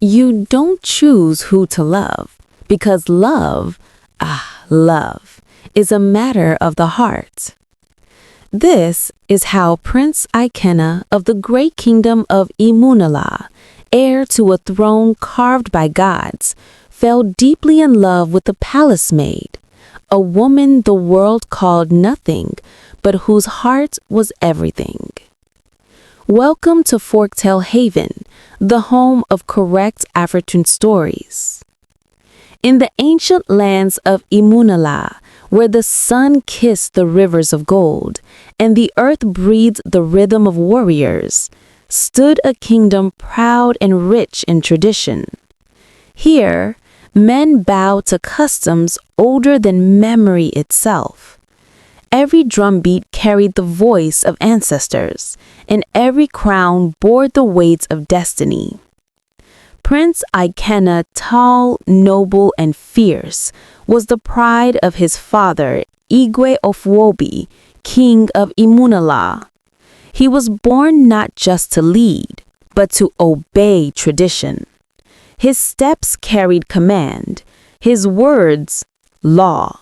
You don't choose who to love, because love, is a matter of the heart. This is how Prince Ikenna of the great kingdom of Imuna-la, heir to a throne carved by gods, fell deeply in love with the palace maid, a woman the world called nothing, but whose heart was everything. Welcome to Folktale Haven, the home of correct African stories. In the ancient lands of Imuna-la, where the sun kissed the rivers of gold, and the earth breathed the rhythm of warriors, stood a kingdom proud and rich in tradition. Here, men bowed to customs older than memory itself. Every drumbeat carried the voice of ancestors, and every crown bore the weight of destiny. Prince Ikenna, tall, noble, and fierce, was the pride of his father, Igwe of Wobi, king of Imuna-la. He was born not just to lead, but to obey tradition. His steps carried command, his words, law.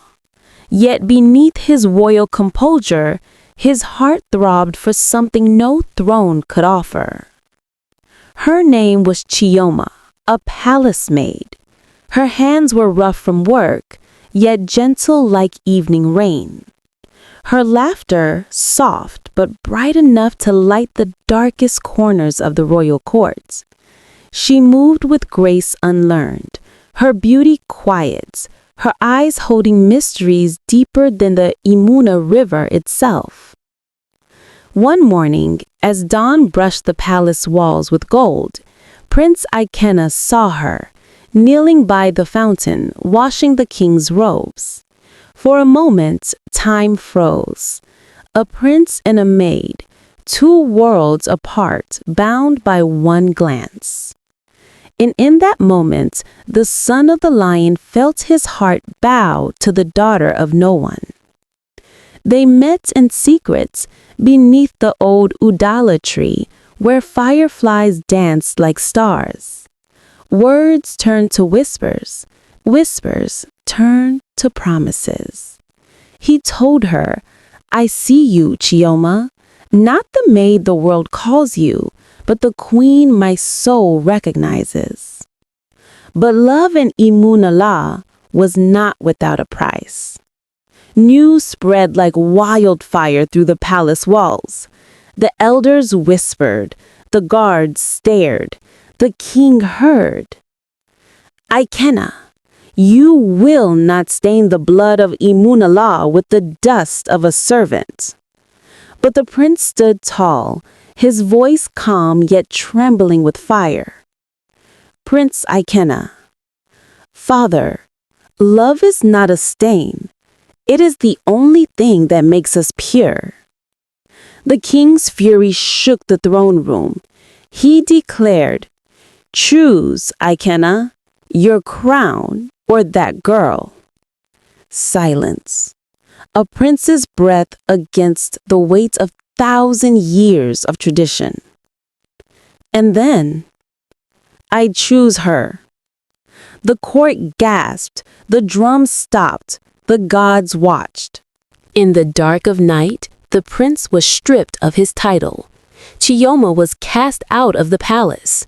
Yet beneath his royal composure, his heart throbbed for something no throne could offer. Her name was Chioma, a palace maid. Her hands were rough from work, yet gentle like evening rain. Her laughter soft but bright enough to light the darkest corners of the royal court. She moved with grace unlearned, her beauty quiet, her eyes holding mysteries deeper than the Imuna River itself. One morning, as dawn brushed the palace walls with gold, Prince Ikenna saw her, kneeling by the fountain, washing the king's robes. For a moment, time froze. A prince and a maid, two worlds apart, bound by one glance. And in that moment, the son of the lion felt his heart bow to the daughter of no one. They met in secret beneath the old Udala tree, where fireflies danced like stars. Words turned to whispers, whispers turned to promises. He told her, "I see you, Chioma, not the maid the world calls you, but the queen my soul recognizes." But love in Imuna-la was not without a price. News spread like wildfire through the palace walls. The elders whispered, the guards stared, the king heard. "Ikenna, you will not stain the blood of Imuna-la with the dust of a servant." But the prince stood tall, his voice calm yet trembling with fire. "Prince Ikenna, Father, love is not a stain. It is the only thing that makes us pure." The king's fury shook the throne room. He declared, "Choose, Ikenna, your crown or that girl." Silence. A prince's breath against the weight of 1,000 years of tradition. And then, "I choose her." The court gasped, the drums stopped, the gods watched. In the dark of night, the prince was stripped of his title. Chioma was cast out of the palace.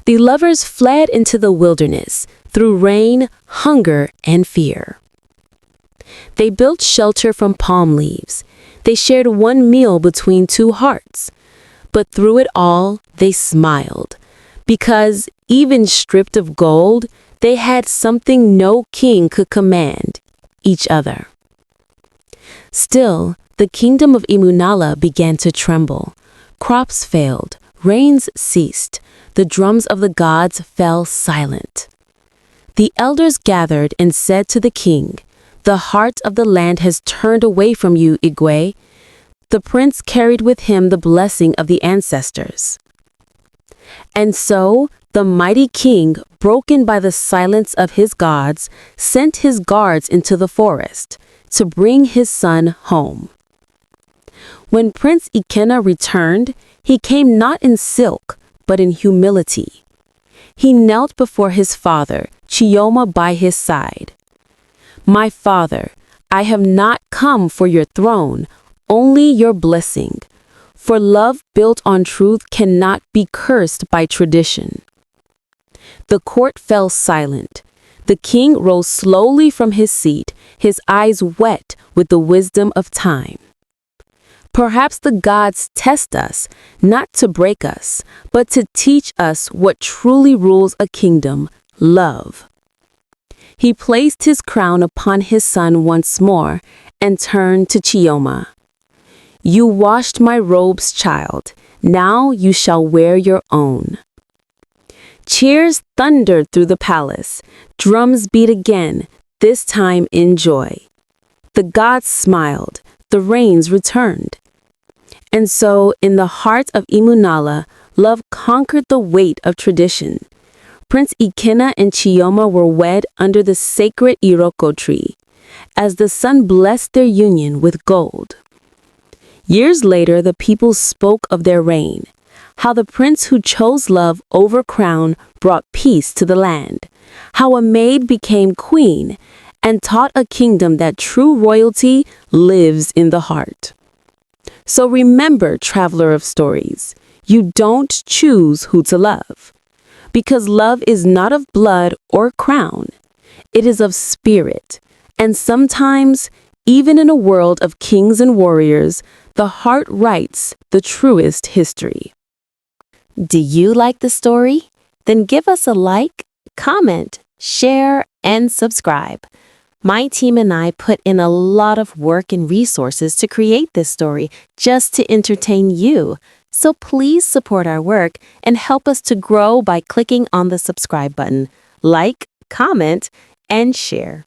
The lovers fled into the wilderness, through rain, hunger, and fear. They built shelter from palm leaves. They shared one meal between two hearts. But through it all, they smiled, because, even stripped of gold, they had something no king could command: each other. Still, the kingdom of Imuna-la began to tremble. Crops failed, rains ceased, the drums of the gods fell silent. The elders gathered and said to the king, "The heart of the land has turned away from you, Igwe." The prince carried with him the blessing of the ancestors. And so, the mighty king, broken by the silence of his gods, sent his guards into the forest to bring his son home. When Prince Ikenna returned, he came not in silk, but in humility. He knelt before his father, Chioma by his side. "My father, I have not come for your throne, only your blessing. For love built on truth cannot be cursed by tradition." The court fell silent. The king rose slowly from his seat, his eyes wet with the wisdom of time. Perhaps the gods test us, not to break us, but to teach us what truly rules a kingdom: love. He placed his crown upon his son once more and turned to Chioma. "You washed my robes, child. Now you shall wear your own." Cheers thundered through the palace. Drums beat again, this time in joy. The gods smiled. The rains returned. And so, in the heart of Imuna-la, love conquered the weight of tradition. Prince Ikenna and Chioma were wed under the sacred Iroko tree, as the sun blessed their union with gold. Years later, the people spoke of their reign, how the prince who chose love over crown brought peace to the land, how a maid became queen and taught a kingdom that true royalty lives in the heart. So remember, traveler of stories, you don't choose who to love, because love is not of blood or crown. It is of spirit, and sometimes, even in a world of kings and warriors, the heart writes the truest history. Do you like the story? Then give us a like, comment, share, and subscribe. My team and I put in a lot of work and resources to create this story just to entertain you. So please support our work and help us to grow by clicking on the subscribe button, like, comment, and share.